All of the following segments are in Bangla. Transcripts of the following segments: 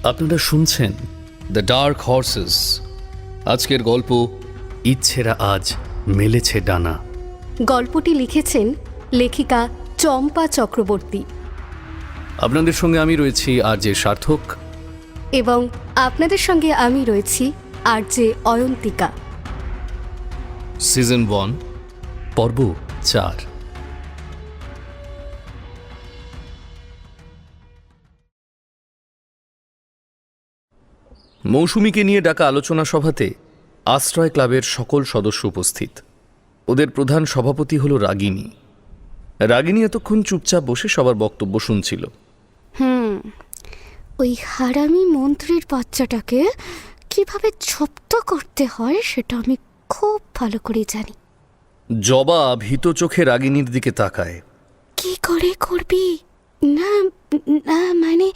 আপনারা শুনছেন দ্য ডার্ক হর্সেস। আজকের গল্প ইচ্ছেরা আজ মেলেছে ডানা। গল্পটি লিখেছেন লেখিকা চম্পা চক্রবর্তী। আপনাদের সঙ্গে আমি রয়েছি আরজে সার্থক, এবং আপনাদের সঙ্গে আমি রয়েছি আরজে অয়ন্তিকা। সিজন 1, পর্ব 4। মৌসুমীকে নিয়ে ডাকা আলোচনা সভাতে আশ্রয় ক্লাবের সকল সদস্য উপস্থিত। ওদের প্রধান সভাপতি হল রাগিনী। রাগিনী এতক্ষণ চুপচাপ বসে সবার বক্তব্য শুনছিল। ওই হারামি মন্ত্রীর বাচ্চাটাকে কিভাবে জব্দ করতে হয় সেটা আমি খুব ভালো করে জানি। জবা ভীত চোখে রাগিনীর দিকে তাকায়। কি করে করবি? না না, মানে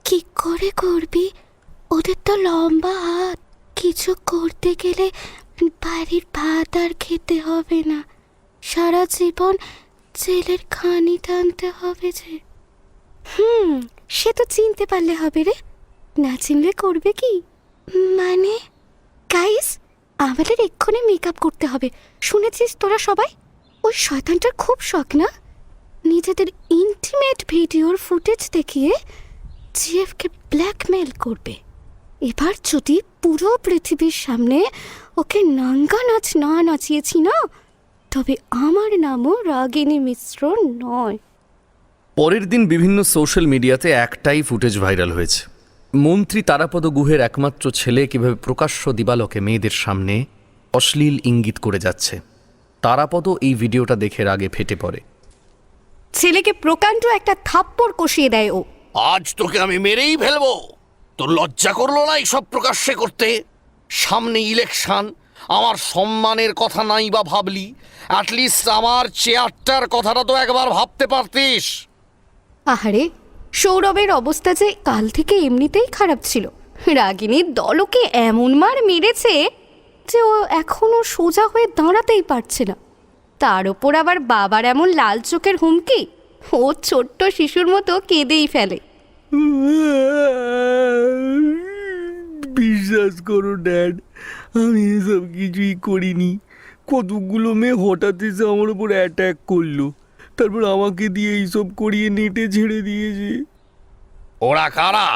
কি করে করবি? ওদের তো লম্বা হাত, কিছু করতে গেলে বাড়ির ভাত আর খেতে হবে না, সারা জীবন জেলের খানি টানতে হবে যে। সে তো চিনতে পারলে হবে রে, না চিনলে করবে কি? মানে গাইস, আমাদের এক্ষুনি মেকআপ করতে হবে। শুনেছিস তোরা সবাই, ওই শয়তানটার খুব শখ না নিজেদের ইন্টিমেট ভিডিওর ফুটেজ দেখিয়ে জিএফকে ব্ল্যাকমেল করবে। এবার যদি পুরো পৃথিবীর সামনে ওকে নাঙ্গা নাচ না নাচিয়েছি না, তবে আমার নামও রাগিনী মিশ্র নয়। পরের দিন বিভিন্ন সোশ্যাল মিডিয়াতে একটাই ফুটেজ ভাইরাল হয়েছে। মন্ত্রী তারাপদ গুহের একমাত্র ছেলে কিভাবে প্রকাশ্য দিবালোকে মেয়েদের সামনে অশ্লীল ইঙ্গিত করে যাচ্ছে। তারাপদ এই ভিডিওটা দেখে রাগে ফেটে পড়ে। ছেলেকে প্রকাণ্ড একটা থাপ্পড় কষিয়ে দেয় ও। আজ তোকে আমি মেরেই ফেলবো। তোর লজ্জা করলো না এইসব প্রকাশ্যে করতে? সামনে ইলেকশন, আমার সম্মানের কথা নাই বা ভাবলি, অ্যাটলিস্ট আমার চেয়ারটার কথাটা তো একবার ভাবতে পারতিস। আহারে, সৌরভের অবস্থা যে কাল থেকে এমনিতেই খারাপ ছিল। রাগিনীর দল ওকে এমন মার মেরেছে যে ও এখনো সোজা হয়ে দাঁড়াতেই পারছে না। তার ওপর আবার বাবার এমন লাল চোখের হুমকি, ও ছোট্ট শিশুর মতো কেঁদেই ফেলে। বিশ্বাস করো ড্যাড, আমি এসব কিছুই করিনি। কতগুলো মেয়ে হঠাৎ এসে আমার উপর অ্যাট্যাক করলো, তারপর আমাকে দিয়ে এইসব করিয়ে নেটে ছেড়ে দিয়েছে। ওরা কারা?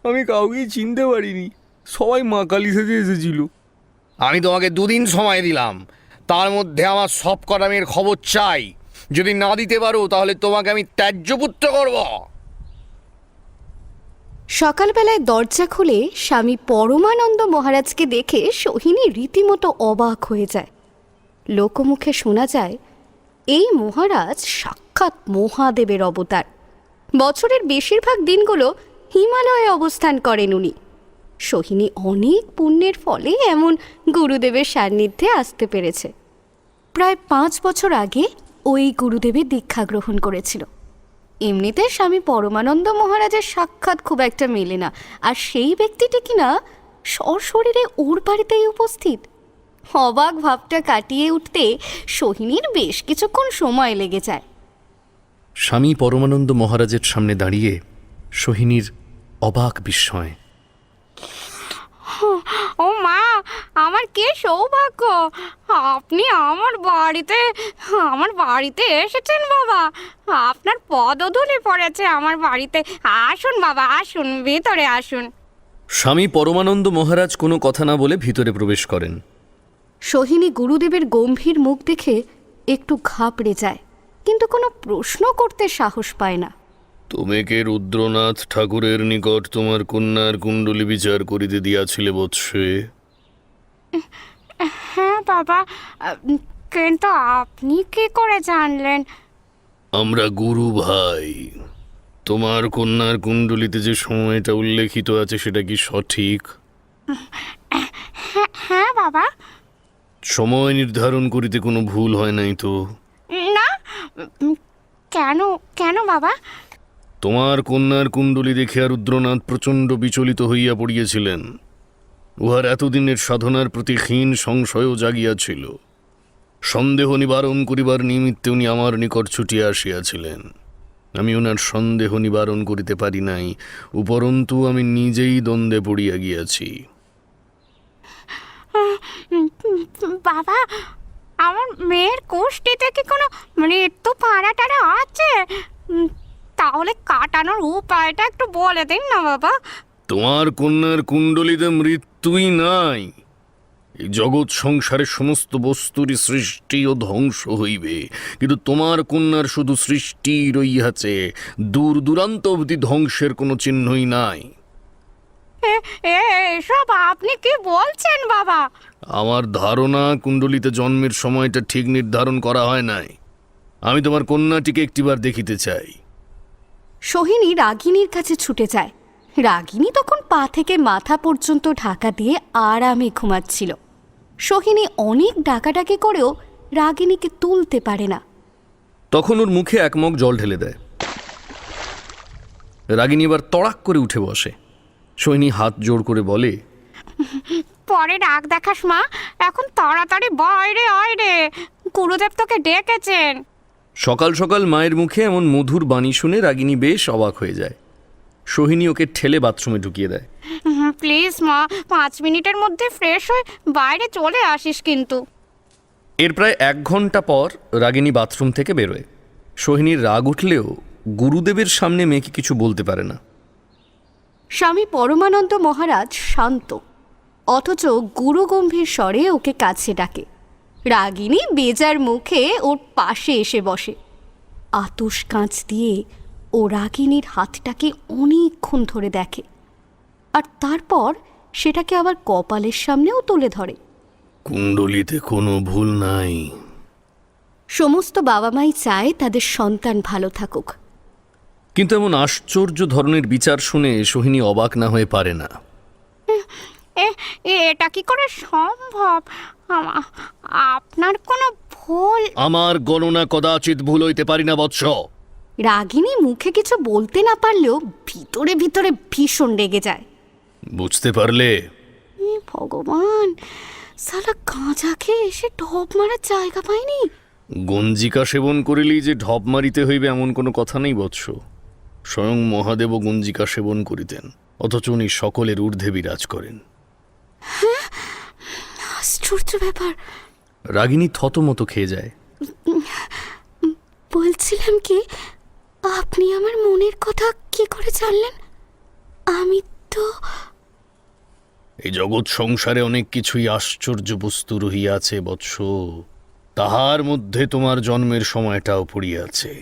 আমি কাউকেই চিনতে পারিনি, সবাই মা কালী সেজে এসেছিল। আমি তোমাকে 2 দিন সময় দিলাম, তার মধ্যে আমার সব কটা মেয়ের খবর চাই। যদি না দিতে পারো তাহলে তোমাকে আমি ত্যায্যপুত্র করব। সকালবেলায় দরজা খুলে স্বামী পরমানন্দ মহারাজকে দেখে সোহিনী রীতিমতো অবাক হয়ে যায়। লোকমুখে শোনা যায় এই মহারাজ সাক্ষাৎ মহাদেবের অবতার। বছরের বেশিরভাগ দিনগুলো হিমালয়ে অবস্থান করেন উনি। সোহিনী অনেক পুণ্যের ফলে এমন গুরুদেবের সান্নিধ্যে আসতে পেরেছে। প্রায় 5 বছর আগে ওই গুরুদেবের দীক্ষা গ্রহণ করেছিল। এমনিতে স্বামী পরমানন্দ মহারাজের সাক্ষাৎ খুব একটা মেলে না, আর সেই ব্যক্তিটি কিনা সশরীরে ওর বাড়িতেই উপস্থিত। অবাক ভাবটা কাটিয়ে উঠতে সোহিনীর বেশ কিছুক্ষণ সময় লেগে যায়। স্বামী পরমানন্দ মহারাজের সামনে দাঁড়িয়ে সোহিনীর অবাক বিস্ময়। ও মা, আমার কে সৌভাগ্য! আপনি আমার বাড়িতে এসেছেন বাবা। আপনার পদধূলি পড়েছে আমার বাড়িতে। আসুন বাবা, আসুন, ভিতরে আসুন। স্বামী পরমানন্দ মহারাজ কোনো কথা না বলে ভিতরে প্রবেশ করেন। সোহিনী গুরুদেবের গম্ভীর মুখ দেখে একটু ঘাবড়ে যায়, কিন্তু কোনো প্রশ্ন করতে সাহস পায় না। তুমি কে রুদ্রনাথ ঠাকুরের নিকট তোমার কন্যার কুণ্ডলী বিচার করিতে দিয়াছিলে বৎসে? হ্যাঁ বাবা, কিন্তু আপনি কি করে জানলেন? আমরা গুরু ভাই। তোমার কন্যার কুণ্ডলিতে যে সময়টা উল্লেখিত আছে সেটা কি সঠিক? হ্যাঁ বাবা। সময় নির্ধারণ করিতে কোনো ভুল হয় নাই তো? না। কেন কেন বাবা? তোমার কন্যার কুণ্ডলী দেখিয়া রুদ্রনাথ প্রচণ্ড বিচলিত হইয়া পড়িয়াছিলেন। উহার এতদিনের সাধনার প্রতি ক্ষীণ সংশয়ও জাগিয়াছিল। সন্দেহ নিবারণ করিবার নিমিত্তে উনি আমার নিকট ছুটিয়া আসিয়াছিলেন। আমি ওনার সন্দেহ নিবারণ করিতে পারি নাই, উপরন্তু আমি নিজেই দ্বন্দ্বে পড়িয়া গিয়াছি। বাবা, আমার মেয়ের কোষ্ঠীতে কি কোনো মৃত্যু পাড়া টাড়া আছে? তাহলে কাটানোর উপায়টা একটু বলে দিন না বাবা। তোমার কন্যার কুণ্ডলিতে মৃত্যুই নাই। এই জগৎ সংসারের সমস্ত বস্তুরই সৃষ্টি ও ধ্বংস হইবে, কিন্তু তোমার কন্যার শুধু সৃষ্টি রইয়াছে, দূর দূরান্ত অবধি ধ্বংসের কোনো চিহ্নই নাই। এসব আপনি কি বলছেন বাবা? আমার ধারণা কুণ্ডলিতে জন্মের সময়টা ঠিক নির্ধারণ করা হয় নাই। আমি তোমার কন্যাটিকে একটিবার দেখিতে চাই। সোহিনী রাগিনীর কাছে ছুটে যায়। রাগিনী তখন পা থেকে মাথা পর্যন্ত ঢাকা দিয়ে আরামে ঘুমাচ্ছিল। সোহিনী অনেক ডাকাডাকি করেও রাগিনীকে তুলতে পারে না। তখন ওর মুখে এক মগ জল ঢেলে দেয়। রাগিনী এবার তড়াক করে উঠে বসে। সোহিনী হাত জোড় করে বলে, পরে রাগ দেখাস মা, এখন তাড়াতাড়ি বাইরে আয় রে, গুরুদেব তোকে ডেকেছেন। সকাল সকাল মায়ের মুখে এমন মধুর বাণী শুনে রাগিনী বেশ অবাক হয়ে যায়। সোহিনী ওকে ঠেলে বাথরুমে ঢুকিয়ে দেয়। প্লিজ মা, 5 মিনিটের মধ্যে ফ্রেশ হয়ে বাইরে চলে আসিস কিন্তু। এর প্রায় 1 ঘন্টা পর রাগিনী বাথরুম থেকে বেরোয়। সোহিনীর রাগ উঠলেও গুরুদেবের সামনে মেয়েকে কিছু বলতে পারে না। স্বামী পরমানন্দ মহারাজ শান্ত, অথচ গুরুগম্ভীর স্বরে ওকে কাছে ডাকে। রাগিনী বেজার মুখে ওর পাশে এসে বসে। আতশ কাঁচ দিয়ে ও রাগিনীর হাতটাকে অনেকক্ষণ ধরে দেখে, আর তারপর সেটাকে আবার কপালের সামনেও তুলে ধরে। কুণ্ডলিতে কোনো ভুল নাই। সমস্ত বাবা মাই চায় তাদের সন্তান ভালো থাকুক। কিন্তু এমন আশ্চর্য ধরনের বিচার শুনে সোহিনী অবাক না হয়ে পারে না। এটা কি করে সম্ভব? আপনার কোনো ভুল? আমার গণনা কদাচিৎ ভুল হইতে পারি না বৎস। রাগিনী মুখে কিছু বলতে না পারলেও ভিতরে ভিতরে ভীষণ রেগে যায়। বুঝতে পারলে? ভগবান, সালা গাঁজা খেয়ে এসে ঢপ মারার জায়গা পায়নি। গঞ্জিকা সেবন করিলেই যে ঢপ মারিতে হইবে এমন কোনো কথা নেই বৎস। স্বয়ং মহাদেবও গঞ্জিকা সেবন করিতেন, অথচ উনি সকলের ঊর্ধ্বে বিরাজ করেন। আশ্চর্য ব্যাপার। রাগিনী থতমত খেয়ে যায়। বলছিলাম কি, আপনি আমার মনের কথা কি করে জানলেন? আমি তো এই জগৎ সংসারে অনেক কিছুই আশ্চর্য বস্তু রহিয়াছে বৎস, তাহার মধ্যে তোমার জন্মের সময়টাও পড়িয়াছে।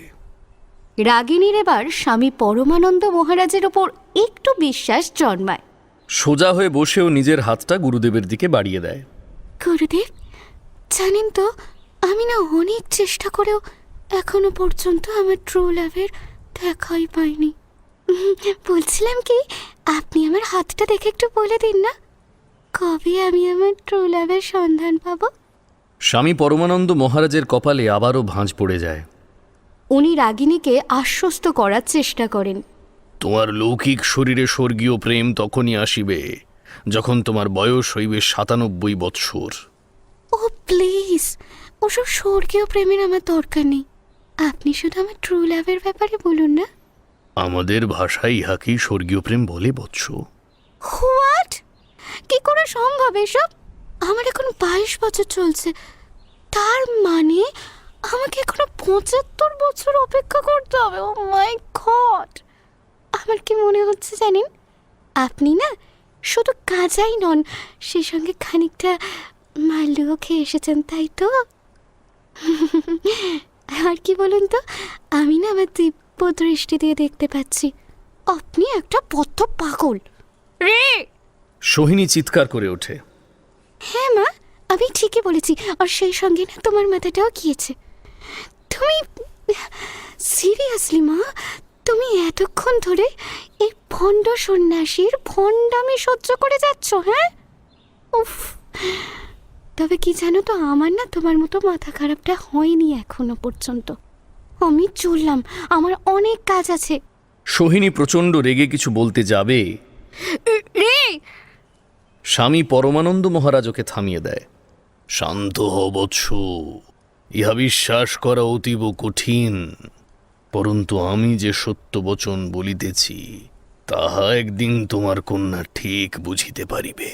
রাগিনীর এবার স্বামী পরমানন্দ মহারাজের ওপর একটু বিশ্বাস জন্মায়। সোজা হয়ে বসেও নিজের হাতটা গুরুদেবের দিকে বাড়িয়ে দেয়। গুরুদেব, জানেন তো, আমি না অনেক চেষ্টা করেও এখনো পর্যন্ত আমার ট্রু লাভের দেখাই পাইনি। বলছিলাম কি, আপনি আমার হাতটা দেখে একটু বলে দিন না, কবে আমি আমার ট্রু লাভের সন্ধান পাবো? স্বামী পরমানন্দ মহারাজের কপালে আবারও ভাঁজ পড়ে যায়। উনি রাগিনীকে আশ্বস্ত করার চেষ্টা করেন। তোমার লৌকিক শরীরে স্বর্গীয় প্রেম তখনই আসিবে যখন তোমার বয়স হইবে 97 বৎসর। ও প্লিজ, ওসব স্বর্গীয় প্রেমের আমার দরকার নেই। আপনি শুধু আমার ট্রু লাভের ব্যাপারে বলুন না। আমাদের ভাষায় ইহাকেই স্বর্গীয় প্রেম বলে বৎস। হোয়াট? কি করে সম্ভব এসব? আমার এখন 22 বছর চলছে, তার মানে আমাকে এখনো 75 বছর অপেক্ষা করতে হবে। ও মাই গড! আমার কি মনে হচ্ছে জানেন, আপনি না শুধু কাজাই নন, সেই সঙ্গে খানিকটা মালুও খেয়ে এসেছেন, তাই তো? আর কি বলুন তো, আমি না আমার দিব্য দৃষ্টি দিয়ে দেখতে পাচ্ছি আপনি একটা বদ্ধ পাগল। রে, সোহিনী চিৎকার করে ওঠে। হ্যাঁ মা, আমি ঠিকই বলেছি, আর সেই সঙ্গে না তোমার মাথাটাও গিয়েছে। তুমি সিরিয়াসলি মা, তুমি এতক্ষণ ধরে এই ভণ্ড সন্ন্যাসীর ভণ্ডামি সহ্য করে যাচ্ছ? হ্যাঁ, উফ। তবে কি জানো তো, আমার না তোমার মতো মাথা খারাপটা হয়নি এখনো পর্যন্ত। আমি চললাম, আমার অনেক কাজ আছে। সোহিনী প্রচণ্ড রেগে কিছু বলতে যাবে, রে, স্বামী পরমানন্দ মহারাজ ওকে থামিয়ে দেয়। শান্ত হ বৎস, ইহা বিশ্বাস করা অতীব কঠিন। পরন্তু আমি যে সত্য বচন বলিতেছি তাহা একদিন তোমার কন্যা ঠিক বুঝিতে পারিবে।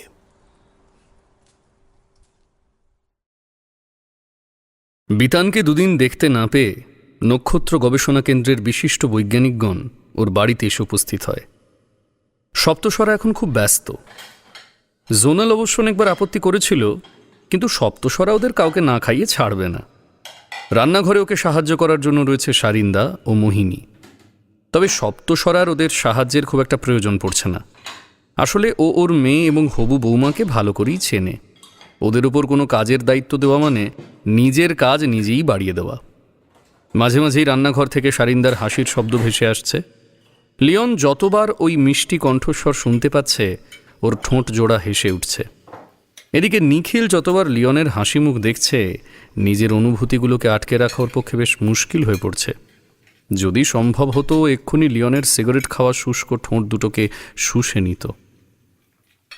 বিতানকে দুদিন দেখতে না পেয়ে নক্ষত্র গবেষণা কেন্দ্রের বিশিষ্ট বৈজ্ঞানিকগণ ওর বাড়িতে এসে উপস্থিত হয়। সপ্তস্বরা এখন খুব ব্যস্ত। জোনাল অবশ্য অনেকবার আপত্তি করেছিল, কিন্তু সপ্তস্বরা ওদের কাউকে না খাইয়ে ছাড়বে না। রান্নাঘরে ওকে সাহায্য করার জন্য রয়েছে সারিন্দা ও মোহিনী। তবে সপ্তস্বরার ওদের সাহায্যের খুব একটা প্রয়োজন পড়ছে না। আসলে ও ওর মেয়ে এবং হবু বৌমাকে ভালো করেই চেনে। ওদের ওপর কোনো কাজের দায়িত্ব দেওয়া মানে নিজের কাজ নিজেই বাড়িয়ে দেওয়া। মাঝে মাঝেই রান্নাঘর থেকে সারিন্দার হাসির শব্দ ভেসে আসছে। লিওন যতবার ওই মিষ্টি কণ্ঠস্বর শুনতে পাচ্ছে ওর ঠোঁট জোড়া হেসে উঠছে। এদিকে নিখিল যতবার লিওনের হাসি মুখ দেখছে নিজের অনুভূতিগুলোকে আটকে রাখা ওর পক্ষে বেশ মুশকিল হয়ে পড়ছে। যদি সম্ভব হতো এক্ষুনি লিওনের সিগারেট খাওয়া শুষ্ক ঠোঁট দুটোকে শুষে নিত।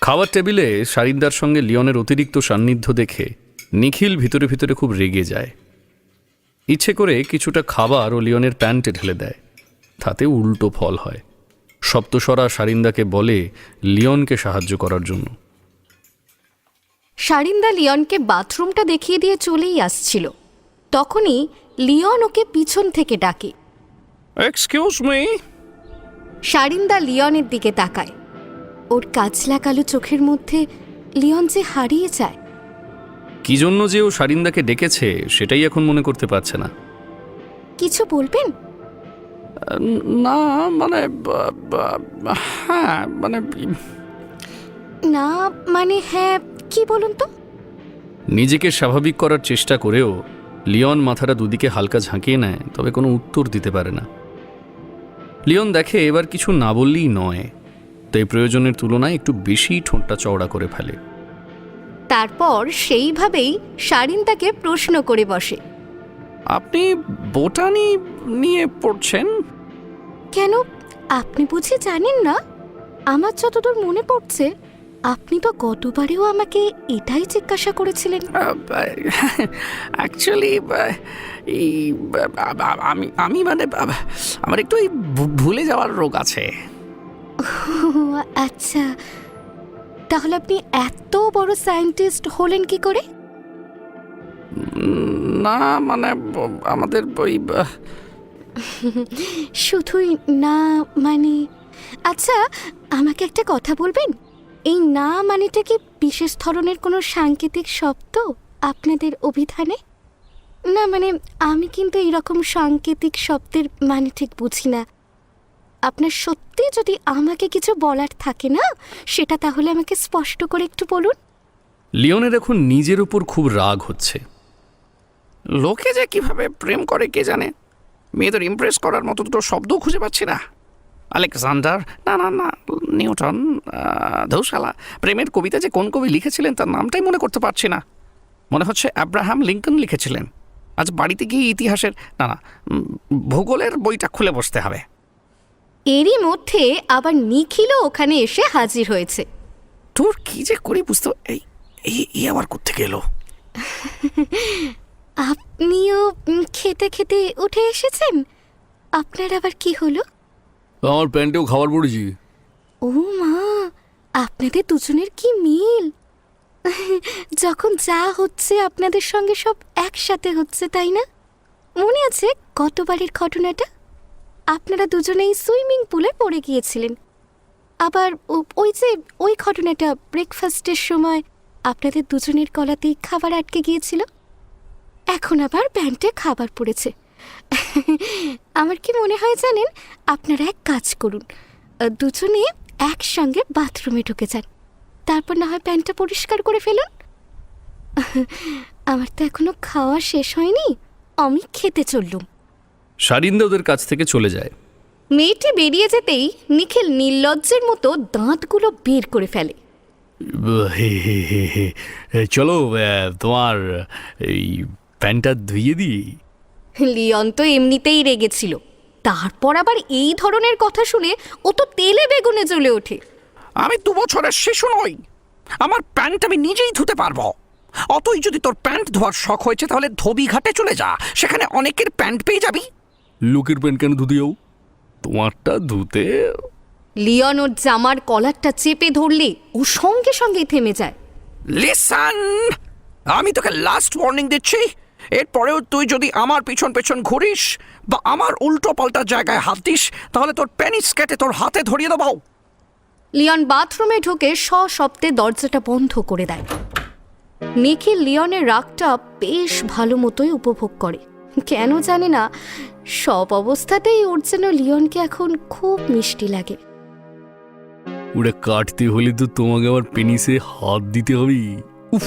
খাওয়ার টেবিলে সারিন্দার সঙ্গে লিওনের অতিরিক্ত সান্নিধ্য দেখে নিখিল ভিতরে ভিতরে খুব রেগে যায়। ইচ্ছে করে কিছুটা খাবার ও লিওনের প্যান্টে ঢেলে দেয়। তাতে উল্টো ফল হয়। সপ্তস্বরা সারিন্দাকে বলে লিওনকে সাহায্য করার জন্য। সারিন্দা লিওনকে বাথরুমটা দেখিয়ে দিয়ে চলেই আসছিল। তখনই লিওন ওকে পিছন থেকে ডাকে। Excuse me. সারিন্দা লিওনের দিকে তাকায়। ওর কাজলা কালো চোখের মধ্যে লিওন যে হারিয়ে যায়। কি জন্য যে ও সারিন্দাকে ডেকেছে সেটাই এখন মনে করতে পারছে না। কিছু বলবেন? না মানে হ্যাঁ মানে না মানে হ্যাঁ, কি বলুন তো? নিজেকে স্বাভাবিক করার চেষ্টা করেও লিওন মাথাটা দুদিকে হালকা ঝাঁকিয়ে নেয়, তবে কোনো উত্তর দিতে পারে না। লিওন দেখে এবার কিছু না বললেই নয়, তাই প্রয়োজনের তুলনায় একটু বেশি ঠোঁটটা চওড়া করে ফেলে। তারপর সেইভাবেই সারিন্দাকে প্রশ্ন করে বসে। আপনি বোটানি নিয়ে পড়ছেন? কেন, আপনি বুঝি জানেন না? আমার যতদূর মনে পড়ছে আপনি তো গতবারেও আমাকে এটাই জিজ্ঞাসা করেছিলেন। অ্যাকচুয়ালি আমি মানে আমার একটু ভুলে যাওয়ার রোগ আছে। আচ্ছা, তাহলে আপনি এত বড় সায়েন্টিস্ট হলেন কি করে? না মানে আমাদের ওই শুধুই না মানে, আচ্ছা আমাকে একটা কথা বলবেন, এই না মানেটা কি বিশেষ ধরনের কোনো সাংকেতিক শব্দ আপনাদের অভিধানে? না মানে আমি কিন্তু এরকম সাংকেতিক শব্দের মানে ঠিক বুঝি না। আপনার সত্যি যদি আমাকে কিছু বলার থাকে না, সেটা তাহলে আমাকে স্পষ্ট করে একটু বলুন। লিওনের এখন নিজের উপর খুব রাগ হচ্ছে। লোকে যে কিভাবে প্রেম করে কে জানে, মেয়েদের ইমপ্রেস করার মতো দুটো শব্দও খুঁজে পাচ্ছি না। আলেকজান্ডার, না না না, নিউটন, ধৌসালা, প্রেমের কবিতা যে কোন কবি লিখেছিলেন তার নামটাই মনে করতে পারছি না। মনে হচ্ছে আব্রাহাম লিঙ্কন লিখেছিলেন। আজ বাড়িতে গিয়ে ইতিহাসের না না ভূগোলের বইটা খুলে বসতে হবে। এরই মধ্যে আবার নিখিলও ওখানে এসে হাজির হয়েছে। তোর কি যে করি বুঝতে, এই আবার কোত্থেকে এলো? আপনিও খেতে খেতে উঠে এসেছেন? আপনার আবার কি হলো? আমার প্যান্টেও খাবার পড়েছি। ও মা, আপনাদের দুজনের কি মিল! যখন যা হচ্ছে আপনাদের সঙ্গে সব একসাথে হচ্ছে, তাই না? মনে আছে গতবারের ঘটনাটা? আপনারা দুজনেই সুইমিং পুলে পড়ে গিয়েছিলেন। আবার ওই ঘটনাটা ব্রেকফাস্টের সময় আপনাদের দুজনের গলাতেই খাবার আটকে গিয়েছিল। এখন আবার প্যান্টে খাবার পড়েছে। আমার কি মনে হয় জানেন, আপনারা এক কাজ করুন, দুজনে একসঙ্গে বাথরুমে ঢুকে যান, তারপর না হয় প্যান্টটা পরিষ্কার করে ফেলুন। আমার তো এখনো খাওয়া শেষ হয়নি, আমি খেতে চললুম। সারিন্দা ওদের কাছ থেকে চলে যায়। মেয়েটি বেরিয়ে যেতেই নিখিল নির্লজ্জের মতো দাঁতগুলো বের করে ফেলে। চলো তোমার এই প্যান্টটা ধুইয়ে দিই। লিওন তো এমনিতেই রেগেছিল, তারপর আবার এই ধরনের কথা শুনে ও তো তেলে বেগুনে জ্বলে ওঠে। আমি 2 বছরের শিশু নই, আমার প্যান্ট আমি নিজেই ধুতে পারবো। অতই যদি তোর প্যান্ট ধোয়ার শখ হয়েছে তাহলে ধোবি ঘাটে চলে যা, সেখানে অনেকের প্যান্ট পেয়ে যাবি। লোকের প্যান্ট কেন ধুতে যাও? তোমারটা ধুতে। লিওন ওর জামার কলারটা চেপে ধরলে ও সঙ্গে সঙ্গেই থেমে যায়। লিসন, আমি তোকে লাস্ট ওয়ার্নিং দিচ্ছি, এরপরেও তুই যদি আমার পিছন পেছন ঘুরিস বা আমার উল্টো পাল্টা জায়গায় হাত দিস, তাহলে তোর পেনিস কেটে তোর হাতে ধরিয়ে দেবো। লিওন বাথরুমে ঢুকে সশব্দে দরজাটা বন্ধ করে দেয়। নিখিল লিওনের রাগটা বেশ ভালো মতোই উপভোগ করে। কেন জানে না, সব অবস্থাতেই ওর যেন লিওনকে এখন খুব মিষ্টি লাগে। ওটা কাটতে হলে তো তোমাকে আবার পেনিসে হাত দিতে হবে। উফ,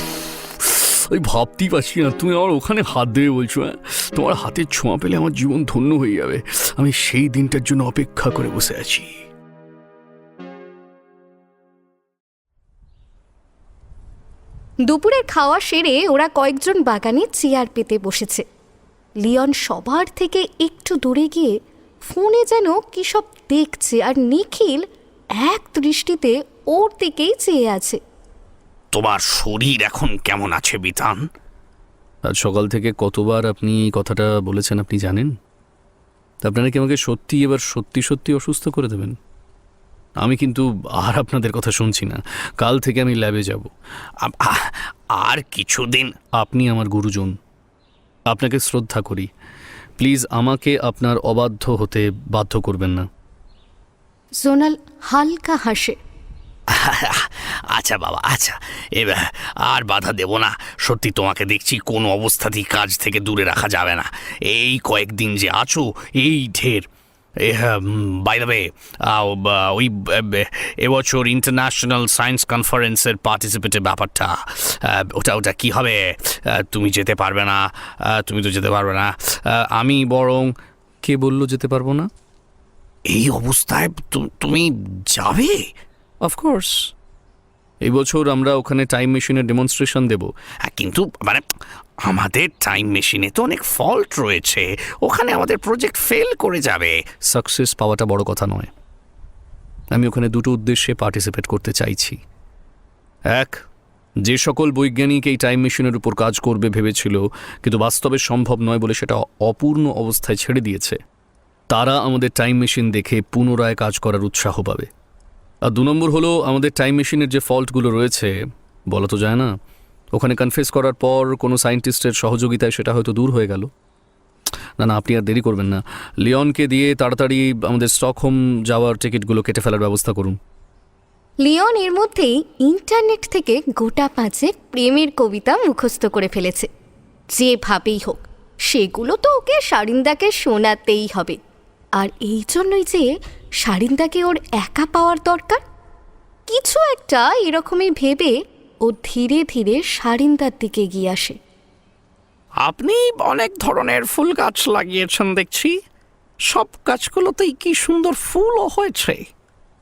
ওই ভাবতেই পারছি না তুমি আমার ওখানে হাত দেবে বলছো। হ্যাঁ, তোমার হাতের ছোঁয়া পেলে আমার জীবন ধন্য হয়ে যাবে। আমি সেই দিনটার জন্য অপেক্ষা করে বসে আছি। দুপুরের খাওয়া সেরে ওরা কয়েকজন বাগানে চেয়ার পেতে বসেছে। লিওন সবার থেকে একটু দূরে গিয়ে ফোনে যেন কী সব দেখছে, আর নিখিল এক দৃষ্টিতে ওর দিকেই চেয়ে আছে। তোমার শরীর এখন কেমন আছে বিতান? আজ সকাল থেকে কতবার আপনি এই কথাটা বলেছেন আপনি জানেন? আপনারা কি আমাকে সত্যি এবার সত্যি সত্যি অসুস্থ করে দেবেন? আমি কিন্তু আর আপনাদের কথা শুনছি না। কাল থেকে আমি ল্যাবে যাব। আর কিছুদিন? আপনি আমার গুরুজন, আপনাকে শ্রদ্ধা করি। প্লিজ আমাকে আপনার অবাধ্য হতে বাধ্য করবেন না। জোনাল হালকা হাসে। আচ্ছা বাবা, আচ্ছা, এবার আর বাধা দেব না। সত্যি তোমাকে দেখছি কোনো অবস্থাতেই কাজ থেকে দূরে রাখা যাবে না। এই কয়েকদিন যে আছো এই ঢের। বাই দ্য ওয়ে, ওই এবছর ইন্টারন্যাশনাল সায়েন্স কনফারেন্সের পার্টিসিপেটের ব্যাপারটা, ওটা কি হবে? তুমি যেতে পারবে না? তুমি তো যেতে পারবে না। আমি বরং। কে বলল যেতে পারবো না? এই অবস্থায় তুমি যাবে? অফকোর্স, এই বছর আমরা ওখানে টাইম মেশিনের ডেমনস্ট্রেশন দেব। কিন্তু মানে আমাদের টাইম মেশিনে তো অনেক ফল্ট রয়েছে, ওখানে আমাদের প্রজেক্ট ফেল করে যাবে। সাকসেস পাওয়াটা বড় কথা নয়। আমি ওখানে দুটো উদ্দেশ্যে পার্টিসিপেট করতে চাইছি। এক, যে সকল বৈজ্ঞানিক এই টাইম মেশিনের উপর কাজ করবে ভেবেছিল কিন্তু বাস্তবে সম্ভব নয় বলে সেটা অপূর্ণ অবস্থায় ছেড়ে দিয়েছে, তারা আমাদের টাইম মেশিন দেখে পুনরায় কাজ করার উৎসাহ পাবে। আর 2 নম্বর হলো, আমাদের টাইম মেশিনের যে ফল্টগুলো রয়েছে, বলা তো যায় না, ওখানে কনফেস করার পর কোনো সায়েন্টিস্টের সহযোগিতায় সেটা হয়তো দূর হয়ে গেল। না, আপনি আর দেরি করবেন না। লিওনকে দিয়ে তাড়াতাড়ি আমাদের স্টকহোম যাওয়ার টিকিটগুলো কেটে ফেলার ব্যবস্থা করুন। লিওন এর মধ্যেই ইন্টারনেট থেকে গোটা 5 প্রেমের কবিতা মুখস্থ করে ফেলেছে। যেভাবেই হোক সেগুলো তো ওকে শারিন্দাকে শোনাতেই হবে। আর এই জন্যই যে শারিন্দাকে ওর একা পাওয়ার দরকার। কিছু একটা এরকমই ভেবে ও ধীরে ধীরে শারিন্দার দিকে গিয়ে আসে। আপনি অনেক ধরনের ফুল গাছ লাগিয়েছেন দেখছি। সব গাছগুলোতেই কি সুন্দর ফুলও হয়েছে,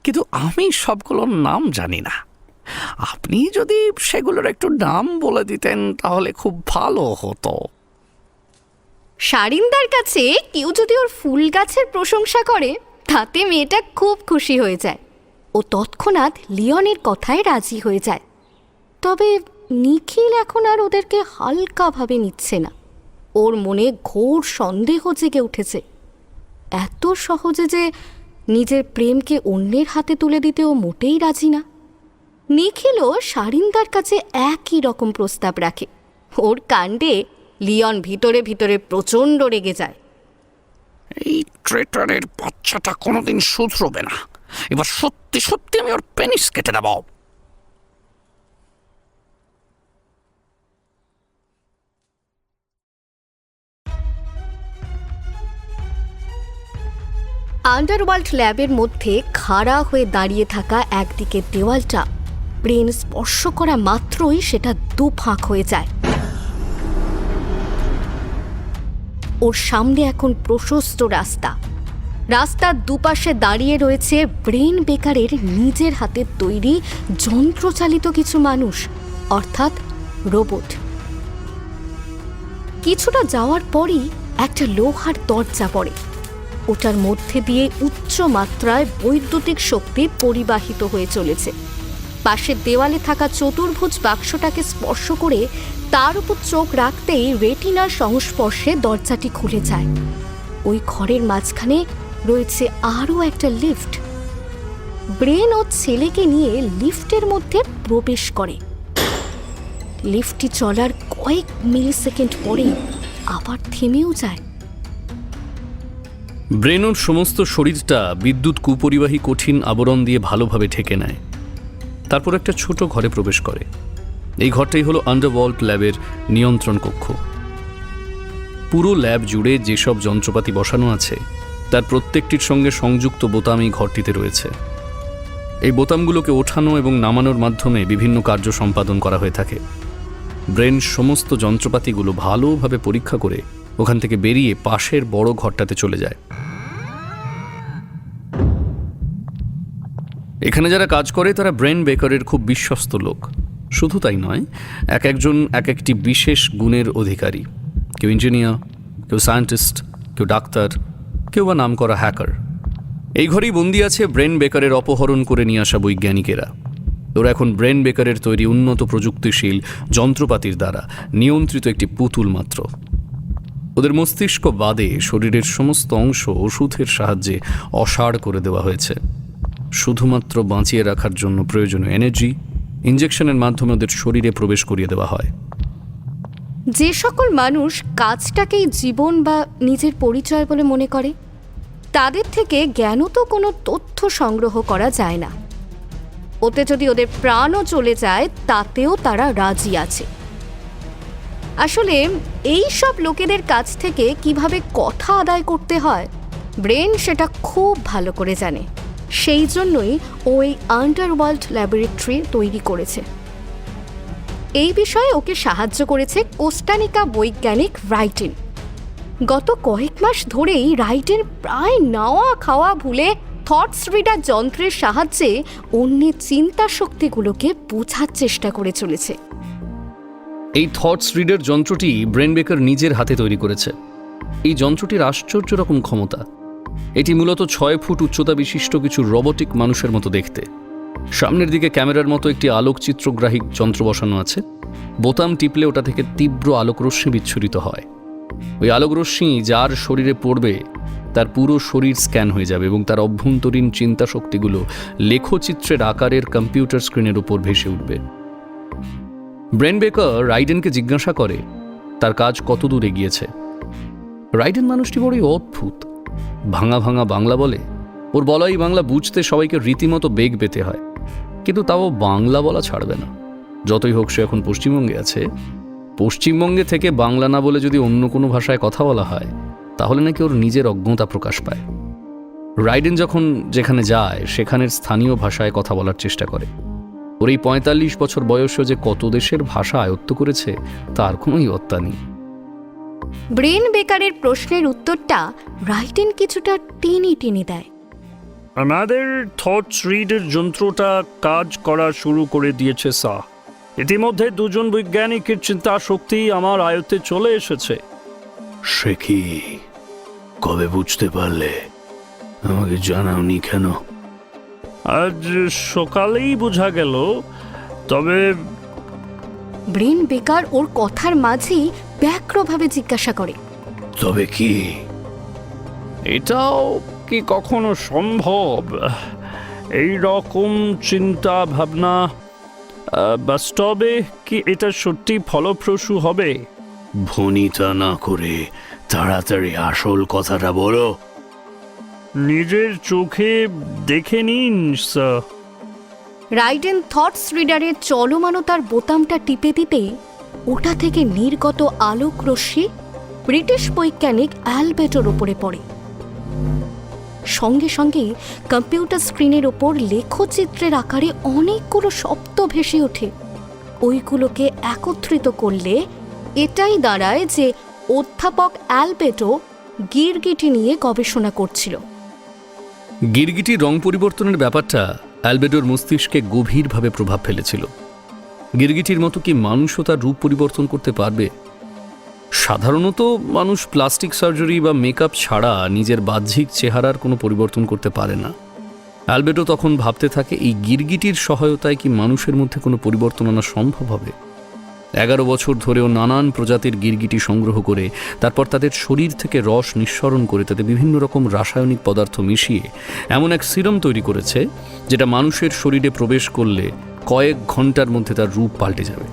কিন্তু আমি সবগুলোর নাম জানি না। আপনি যদি সেগুলোর একটু নাম বলে দিতেন তাহলে খুব ভালো হতো। শারিন্দার কাছে কেউ যদি ওর ফুল গাছের প্রশংসা করে তাতে মেয়েটা খুব খুশি হয়ে যায়। ও তৎক্ষণাৎ লিওনের কথায় রাজি হয়ে যায়। তবে নিখিল এখন আর ওদেরকে হালকাভাবে নিচ্ছে না। ওর মনে ঘোর সন্দেহ জেগে উঠেছে। এত সহজে যে নিজের প্রেমকে অন্যের হাতে তুলে দিতে ও মোটেই রাজি না। নিখিলও শারিন্দার কাছে একই রকম প্রস্তাব রাখে। ওর কাণ্ডে লিওন ভিতরে ভিতরে প্রচণ্ড রেগে যায়। এই ট্রেটারের বাচ্চাটা কোনোদিন শুধরবে না। এবার সত্যি সত্যি আমি ওর পেনিস কেটে দেব। আন্ডারওয়ার্ল্ড ল্যাবের মধ্যে খাড়া হয়ে দাঁড়িয়ে থাকা একদিকে দেওয়ালটা ব্রেন স্পর্শ করা মাত্রই সেটা দুফাঁক হয়ে যায়। ওর সামনে এখন প্রশস্ত রাস্তা। রাস্তার দুপাশে দাঁড়িয়ে রয়েছে ব্রেন বেকারের নিজের হাতে তৈরি যন্ত্রচালিত কিছু মানুষ, অর্থাৎ রোবট। কিছুটা যাওয়ার পরই একটা লোহার দরজা পড়ে। ওটার মধ্যে দিয়ে উচ্চ মাত্রায় বৈদ্যুতিক শক্তি পরিবাহিত হয়ে চলেছে। পাশের দেওয়ালে থাকা চতুর্ভুজ বাক্সটাকে স্পর্শ করে তার উপর চোখ রাখতেই রেটিনার সংস্পর্শে দরজাটি খুলে যায়। ওই ঘরের মাঝখানে রয়েছে আরও একটা লিফট। ব্রেন ও ছেলেকে নিয়ে লিফটের মধ্যে প্রবেশ করে। লিফটটি চলার কয়েক মিলি সেকেন্ড পরেই আবার থেমেও যায়। ব্রেনোর সমস্ত শরীরটা বিদ্যুৎ কুপরিবাহী কঠিন আবরণ দিয়ে ভালোভাবে ঢেকে নেয়। তারপর একটা ছোট ঘরে প্রবেশ করে। এই ঘরটাই হলো আন্ডারওয়ার্ল্ড ল্যাবের নিয়ন্ত্রণ কক্ষ। পুরো ল্যাব জুড়ে যেসব যন্ত্রপাতি বসানো আছে তার প্রত্যেকটির সঙ্গে সংযুক্ত বোতাম এই ঘরটিতে রয়েছে। এই বোতামগুলোকে ওঠানো এবং নামানোর মাধ্যমে বিভিন্ন কার্য সম্পাদন করা হয়ে থাকে। ব্রেন সমস্ত যন্ত্রপাতিগুলো ভালোভাবে পরীক্ষা করে ওখান থেকে বেরিয়ে পাশের বড় ঘরটাতে চলে যায়। এখানে যারা কাজ করে তারা ব্রেন বেকারের খুব বিশ্বস্ত লোক। শুধু তাই নয়, একজন এক একটি বিশেষ গুণের অধিকারী। কেউ ইঞ্জিনিয়ার, কেউ সায়েন্টিস্ট, কেউ ডাক্তার, কেউ বা নামকরা হ্যাকার। এই ঘরেই বন্দি আছে ব্রেন বেকারের অপহরণ করে নিয়ে আসা বৈজ্ঞানিকেরা। ওরা এখন ব্রেন বেকারের তৈরি উন্নত প্রযুক্তিশীল যন্ত্রপাতির দ্বারা নিয়ন্ত্রিত একটি পুতুল মাত্র। ওদের মস্তিষ্ক বাদে শরীরের সমস্ত অংশ ওষুধের সাহায্যে অসাড় করে দেওয়া হয়েছে। শুধুমাত্র বাঁচিয়ে রাখার জন্য প্রয়োজনীয় এনার্জি ইঞ্জেকশনের মাধ্যমে ওদের শরীরে প্রবেশ করিয়ে দেওয়া হয়। যে সকল মানুষ কাজটাকেই জীবন বা নিজের পরিচয় বলে মনে করে, তাদের থেকে জ্ঞানত কোনো তথ্য সংগ্রহ করা যায় না। ওতে যদি ওদের প্রাণও চলে যায় তাতেও তারা রাজি আছে। আসলে এই সব লোকেদের কাছ থেকে কিভাবে কথা আদায় করতে হয় ব্রেন সেটা খুব ভালো করে জানে। সেই জন্যই ও এই আন্ডারওয়ার্ল্ড ল্যাবরেটরি তৈরি করেছে। এই বিষয়ে ওকে সাহায্য করেছে কোস্টানিকা বৈজ্ঞানিক রাইটেন। গত কয়েক মাস ধরেই রাইটেন প্রায় নাওয়া খাওয়া ভুলে থটস রিডার যন্ত্রের সাহায্যে অন্যের চিন্তা শক্তিগুলোকে বোঝার চেষ্টা করে চলেছে। এই থটস রিডার যন্ত্রটি ব্রেন বেকার নিজের হাতে তৈরি করেছে। এই যন্ত্রটির আশ্চর্য রকম ক্ষমতা। এটি মূলত 6 ফুট উচ্চতা বিশিষ্ট কিছু রোবটিক মানুষের মতো দেখতে। সামনের দিকে ক্যামেরার মতো একটি আলোকচিত্রগ্রাহী যন্ত্র বসানো আছে। বোতাম টিপলে ওটা থেকে তীব্র আলোকরশ্মি বিচ্ছুরিত হয়। ওই আলোকরশ্মি যার শরীরে পড়বে তার পুরো শরীর স্ক্যান হয়ে যাবে এবং তার অভ্যন্তরীণ চিন্তা শক্তিগুলো লেখচিত্রের আকারের কম্পিউটার স্ক্রিনের উপর ভেসে উঠবে। ব্রেন বেকার রাইডেনকে জিজ্ঞাসা করে তার কাজ কত দূর এগিয়েছে। রাইডেন মানুষটি বড়ই অদ্ভুত। ভাঙা ভাঙা বাংলা বলে। ওর বলাই বাংলা বুঝতে সবাইকে রীতিমতো বেগ পেতে হয়, কিন্তু তাও বাংলা বলা ছাড়বে না। যতই হোক সে এখন পশ্চিমবঙ্গে আছে। পশ্চিমবঙ্গে থেকে বাংলা না বলে যদি অন্য কোনো ভাষায় কথা বলা হয় তাহলে নাকি ওর নিজের অজ্ঞতা প্রকাশ পায়। রাইডেন যখন যেখানে যায় সেখানের স্থানীয় ভাষায় কথা বলার চেষ্টা করে। ওর এই 45 বছর বয়সে যে কত দেশের ভাষা আয়ত্ত করেছে তার কোনো ইয়ত্তা নেই। ব্রেন বেকারের প্রশ্নের উত্তরটা রাইটেন কিছুটা টেনে দেয়। আমাদের থটস রিডের যন্ত্রটা কাজ করা শুরু করে দিয়েছে স্যার। ইতিমধ্যে 2 জন বৈজ্ঞানিকের চিন্তা শক্তি আমার আয়ত্তে চলে এসেছে। সে কি? কবে বুঝতে পারলে? আমাকে জানাওনি কেন? আজ সকালেই বোঝা গেল। তবে ব্রেন বেকার ওর কথার মাঝেই ব্যগ্রভাবে জিজ্ঞাসা করে, তবে কি? এটাও কি কখনো সম্ভব? এই রকম চিন্তা ভাবনা বাস্তবে কি এটা সত্যি ফলপ্রসূ হবে? ভনিতা না করে তাড়াতাড়ি আসল কথাটা বলো। নিজের চোখে দেখে নিন স্যার। রাইডেন থটস রিডারের চলমানতার বোতামটা টিপে দিতেই ওটা থেকে নির্গত আলোক রশ্মি ব্রিটিশ বৈজ্ঞানিক অ্যালবেটোর ওপরে পড়ে। সঙ্গে সঙ্গে কম্পিউটার স্ক্রিনের ওপর লেখচিত্রের আকারে অনেকগুলো শব্দ ভেসে ওঠে। ওইগুলোকে একত্রিত করলে এটাই দাঁড়ায় যে অধ্যাপক অ্যালবেটো গিরগিটি নিয়ে গবেষণা করছিল। গিরগিটির রং পরিবর্তনের ব্যাপারটা অ্যালবেডোর মস্তিষ্কে গভীরভাবে প্রভাব ফেলেছিল। গিরগিটির মতো কি মানুষও তার রূপ পরিবর্তন করতে পারবে? সাধারণত মানুষ প্লাস্টিক সার্জারি বা মেকআপ ছাড়া নিজের বাহ্যিক চেহারার কোনো পরিবর্তন করতে পারে না। অ্যালবেডো তখন ভাবতে থাকে এই গিরগিটির সহায়তায় কি মানুষের মধ্যে কোনো পরিবর্তন আনা সম্ভব হবে। 11 বছর ধরেও নানান প্রজাতির গিরগিটি সংগ্রহ করে তারপর তাদের শরীর থেকে রস নিঃসরণ করে তাতে বিভিন্ন রকম রাসায়নিক পদার্থ মিশিয়ে এমন এক সিরাম তৈরি করেছে যেটা মানুষের শরীরে প্রবেশ করলে কয়েক ঘন্টার মধ্যে তার রূপ পাল্টে যাবে।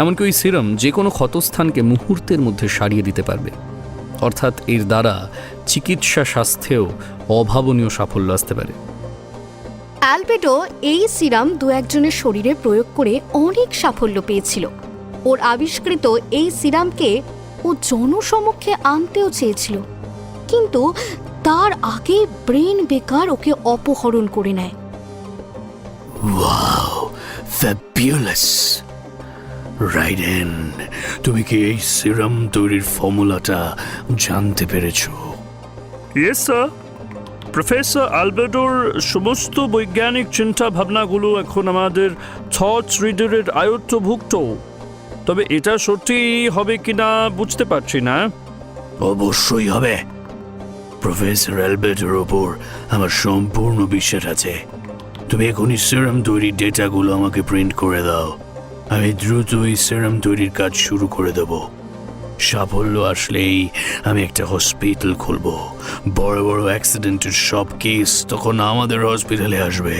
এমনকি ওই সিরাম যে কোনো ক্ষতস্থানকে মুহূর্তের মধ্যে সারিয়ে দিতে পারবে। অর্থাৎ এর দ্বারা চিকিৎসা স্বাস্থ্যেও অভাবনীয় সাফল্য আসতে পারে। অ্যালবেডো এই সিরাম দু একজনের শরীরে প্রয়োগ করে অনেক সাফল্য পেয়েছিল। ওর আবিষ্কৃত এই সিরামকে ও জনসমক্ষে আনতেও চেয়েছিল, কিন্তু তার আগে ব্রেন বেকার ওকে অপহরণ করে নেয়। Wow, fabulous. রাইডেন, তুমি কি এই সিরাম তৈরির ফর্মুলাটা জানতে পেরেছো? ইয়েস স্যার, প্রফেসর আলবেডোর সমস্ত বৈজ্ঞানিক চিন্তা ভাবনাগুলো এখন আমাদের থটস রিডারের আয়ত্তভুক্ত। তবে এটা সত্যি হবে কিনা বুঝতে পারছি না। অবশ্যই হবে। প্রফেসর অ্যালবেডোর ওপর আমার সম্পূর্ণ বিশ্বাস আছে। তুমি এখনই সিরাম তৈরির ডেটাগুলো আমাকে প্রিন্ট করে দাও। আমি দ্রুত এই সিরাম তৈরির কাজ শুরু করে দেব। সাফল্য আসলেই আমি একটা হসপিটাল খুলব। বড় বড় অ্যাক্সিডেন্টের সব কেস তখন আমাদের হসপিটালে আসবে।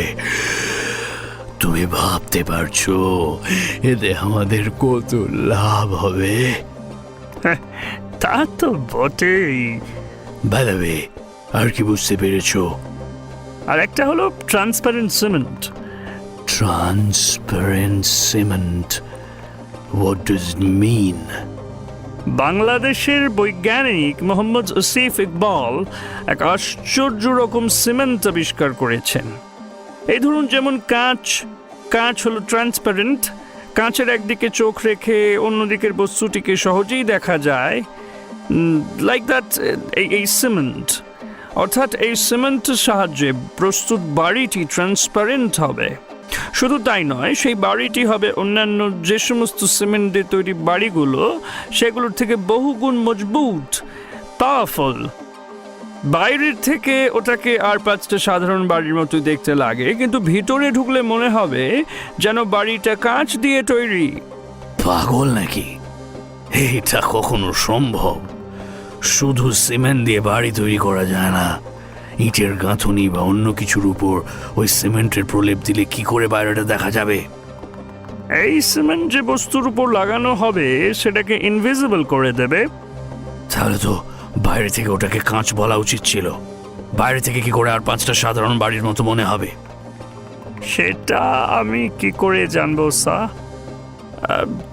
তুমি ভাবতে পারছো এতে আমাদের কত লাভ হবে? তা তো বটেই। বাই দ্য ওয়ে, আর কি বুঝতে পেরেছো? আর একটা হলো transparent cement. Transparent cement. What does it mean? বাংলাদেশের বৈজ্ঞানিক মোহাম্মদ আসিফ ইকবাল এক আশ্চর্য রকম সিমেন্ট আবিষ্কার করেছেন। এই ধরুন, যেমন কাঁচ হলো ট্রান্সপারেন্ট। কাঁচের একদিকে চোখ রেখে অন্যদিকের বস্তুটিকে সহজেই দেখা যায়, লাইক দ্যাট এই সিমেন্ট। অর্থাৎ এই সিমেন্টের সাহায্যে প্রস্তুত বাড়িটি ট্রান্সপারেন্ট হবে। শুধু তাই নয়, সেই বাড়িটি হবে অন্যান্য যে সমস্ত সিমেন্ট দিয়ে তৈরি বাড়িগুলো সেগুলোর থেকে বহুগুণ মজবুত, পাওয়ারফুল। বাইরের থেকে ওটাকে আর 5টা সাধারণ বাড়ির মতোই দেখতে লাগে, কিন্তু ভিতরে ঢুকলে মনে হবে যেন বাড়িটা কাঁচ দিয়ে তৈরি। পাগল নাকি? এটা কখনো সম্ভব? শুধু সিমেন্ট দিয়ে বাড়ি তৈরি করা যায় না। ইটের গাঁথনি বা অন্য কিছুর উপর ওই সিমেন্টের প্রলেপ দিলে কি করে বাইরেটা দেখা যাবে? এই সিমেন্ট যে বস্তুর উপর লাগানো হবে সেটাকে ইনভিজিবল করে দেবে। তাহলে তো বাইরে থেকে ওটাকে কাঁচ বলা উচিত ছিল। বাইরে থেকে কি করে আর 5টা সাধারণ বাড়ির মতো মনে হবে? সেটা আমি কি করে জানবো স্যার?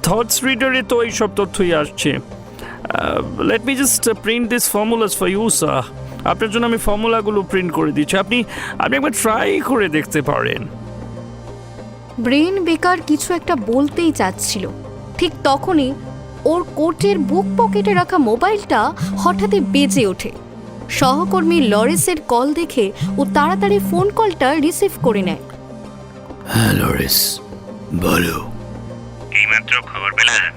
থটস রিডারে তো এই সব তথ্যই আসছে। Let me just print this formulas for you sir. আপনার জন্য আমি ফর্মুলাগুলো প্রিন্ট করে দিচ্ছি, আপনি একবার ট্রাই করে দেখতে পারেন। ব্রেন বেকার কিছু একটা বলতেই চাচ্ছিল, ঠিক তখনই ওর কোটের বুক পকেটে রাখা মোবাইলটা হঠাৎই বেজে ওঠে। সহকর্মী লরেন্সের কল দেখে ও তাড়াতাড়ি ফোন কলটা রিসিভ করে নেয়। হ্যাঁ লরেন্স, বলো। এইমাত্র খবর পেলাম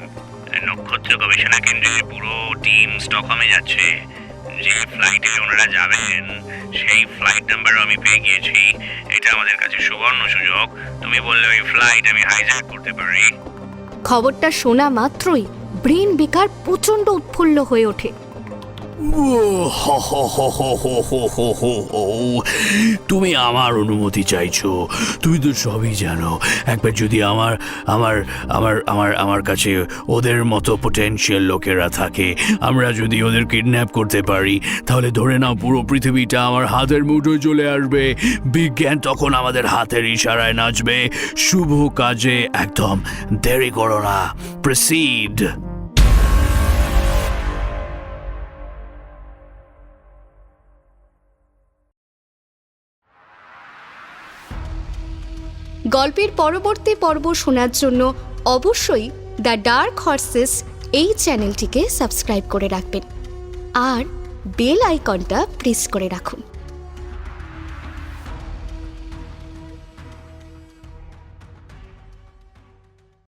নক্ষত্র গবেষণা কেন্দ্রের পুরো টিম স্টকহোমে যাচ্ছে। যে ফ্লাইটে ওনারা যাবেন সেই ফ্লাইট নাম্বারও আমি পেয়ে গিয়েছি। এটা আমাদের কাছে সুবর্ণ সুযোগ। তুমি বললে ওই ফ্লাইট আমি হাইজ্যাক করতে পারি। খবরটা শোনা মাত্রই ব্রেন বেকার প্রচণ্ড উৎফুল্ল হয়ে ওঠে। তুমি আমার অনুমতি চাইছো? তুমি তো সবই জানো। একবার যদি আমার আমার আমার আমার আমার কাছে ওদের মতো পোটেনশিয়াল লোকেরা থাকে, আমরা যদি ওদের কিডন্যাপ করতে পারি, তাহলে ধরে নাও পুরো পৃথিবীটা আমার হাতের মুঠোয় চলে আসবে। বিজ্ঞান তখন আমাদের হাতের ইশারায় নাচবে। শুভ কাজে একদম দেরি করো না, প্রসিড। গল্পের পরবর্তী পর্ব শোনার জন্য অবশ্যই দ্য ডার্ক হর্সেস এই চ্যানেলটিকে সাবস্ক্রাইব করে রাখবেন আর বেল আইকনটা প্রেস করে রাখুন।